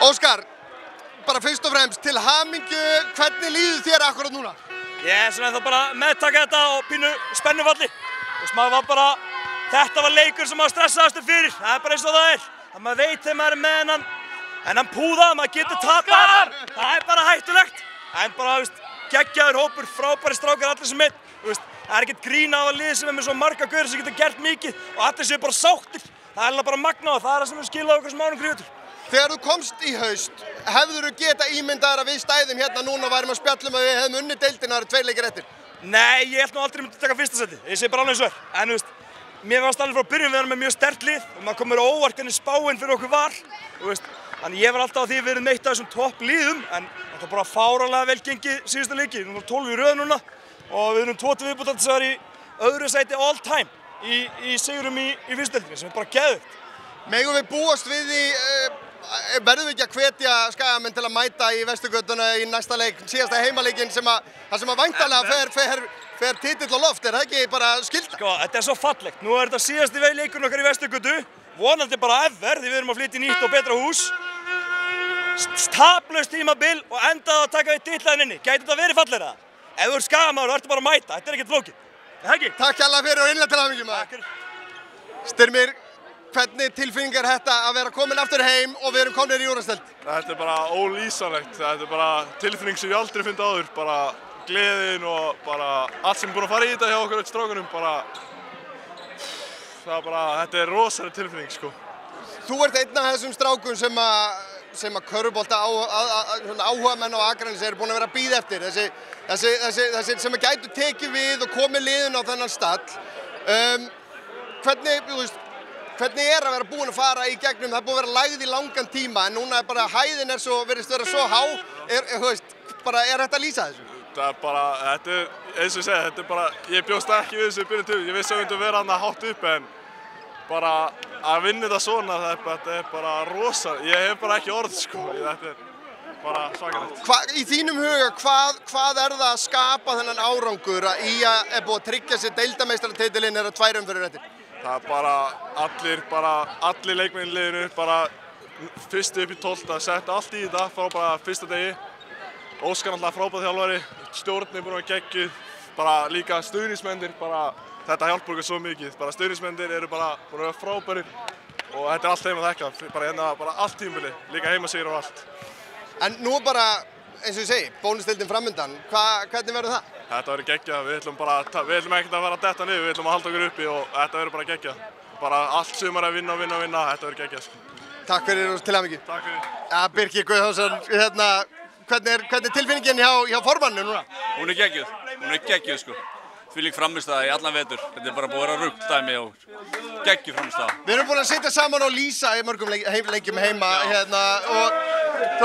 Óskar, bara fyrst og fremst til hamingju, hvernig líður þér akkurat núna? Ég er svona ennþá bara að meðtaka þetta og pínu spennufalli. Maður var bara, þetta var leikur sem maður stressaðastur fyrir, það er bara eins og það er. Það maður veit þegar maður er með hennan púða, maður getur tapað, það er bara hættulegt. En bara, geggjaður hópur, frábæri strákar allir sem einn. Það er ekkert grín af að liða sem er með svo marga gauðir sem geta gert mikið og allir séu bara sáttir. Það er bara magnað og það er það sem við skilaði okkur sem árangri í vetur. Þegar þú komst í haust, hefðirðu geta ímyndaðir að við stæðum hérna núna og værum að spjalla að við hefðum unnið deildina, það eru 2 leikir eftir? Nei, ég held nú aldrei myndi að taka fyrsta seti. Ég segi bara alveg eins og er. En mér fannst alveg frá byrjun við erum með mjög sterkt lið og maður kom mér á óvart hvernig spáin fyrir okkur var. Þannig ég var alltaf á því að við erum eitt af þessum topp liðum en þetta var bara fáránlega vel gengið síðustu leiki. Nú erum 12 í röð núna og við erum 2 til viðbótar til þess að vera í öðru sæti all time í sigurum í fyrstu deildinni sem er bara geðveikt. Megum við búast við því, verðum við ekki að hvetja Skagamenn til að mæta í Vesturgötuna í næsta leik, síðasta heimaleikinn sem að væntanlega fer titill á loft, er það ekki bara skylda? Sko, þetta er svo fallegt. Nú er þetta síðasti leikurinn okkar í Vesturgötu, vonandi bara ever því við erum að flytja í nýtt og betra hús. Taplaust tímabil og endaði að taka við titlaðinn inni. Gæti þetta verið fallegra? Ef þú ert Skagamaður, þá ertu bara að mæta, þetta er ekkert flókið. Er það ekki? Takk hérlega fyrir og innlega til hamingju maður. Styrmir, hvernig tilfinning er þetta að vera komin aftur heim og við erum komin í úrvalsdeild? Þetta er bara ólýsanlegt, þetta er bara tilfinning sem ég aldrei fundið áður, bara gleðin og bara allt sem er búin að fara í þetta hjá okkur öll strákunum, þetta er rosaleg tilfinning sko. Þú ert einn af þessum strákum sem að körfubolta áhugamenn á Akranesi eru búin að vera að bíða eftir, þessi sem að gætu tekið við og komið liðun á þennan stall. Hvernig er að vera búin að fara í gegnum, það er búin að vera lægð í langan tíma en núna er bara hæðin virðist vera svo há, er þetta að lýsa þessu? Það er bara, þetta er, eins og ég segi, þetta er bara, ég bjóst ekki við þessu byrjun til, ég vissi að við myndum vera hann að hátt upp en bara að vinna þetta svona, þetta er bara rosa, ég hef bara ekki orð sko, þetta er bara svakalegt. Í þínum huga, hvað er það að skapa þennan árangur að IA er búið að tryggja sér deildameistaratitilinn er að 2 umferðir eftir? Það er bara allir leikmenn í liðinu, bara fyrst upp í 12, setja allt í þetta frá bara fyrsta degi. Óskar náttúrulega frábær þjálfari, stjórnin er búin að geggju, bara líka stuðningsmennir, þetta hjálpar okkur svo mikið. Stuðningsmennir eru bara búin að vera frábærir og þetta er allt heim að þekka, bara allt tímabili, líka heimasigir og allt. En nú bara, eins og ég segi, bónusdeildin framundan, hvernig verður það? Þetta verður geggjað, við ætlum ekkert að fara að detta niður, við ætlum að halda okkur uppi og þetta verður bara geggjað. Bara allt sumar að vinna, þetta verður geggjað. Takk fyrir og til hamingju. Takk fyrir. Ja, Birkir Guðjónsson, hvernig er tilfinningin hjá formanninu núna? Hún er geggjuð sko. Þvílík frammistaða í allan vetur, þetta er bara búið að vera rugl dæmi og geggjuð frammistaða. Við erum búin að sitja saman og lýsa í mörgum leikjum heima og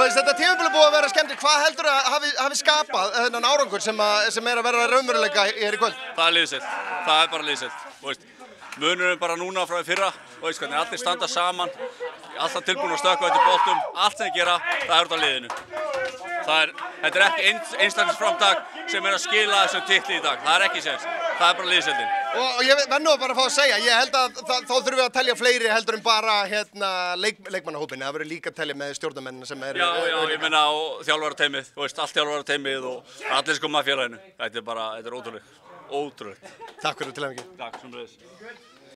þetta tímabil er búið að vera skemmtilegt. Hvað heldur að hafi skapað þennan árangur sem er að vera raunveruleika hér í kvöld? Það er liðselt, það er bara liðselt. Munurinn bara núna frá því fyrra, hvernig allir standa saman, alltaf tilbúin að stökkva eftir boltum, allt sem þeir gera, það er út af liðinu. Þetta er ekki einstaklingsframtak sem er að skila þessum titli í dag, það er ekki séns, það er bara liðseldin. Og ég verð nú bara að fá að segja, ég held að þá þurfum við að telja fleiri heldur en bara leikmannahópinni, það verður líka að telja með stjórnarmennina sem eru... Já, ég meina á þjálfarateymið, allt þjálfarateymið og allir sem koma að félaginu, þetta er ótrúlegt. Takk fyrir til hamingju. Takk, sömuleiðis.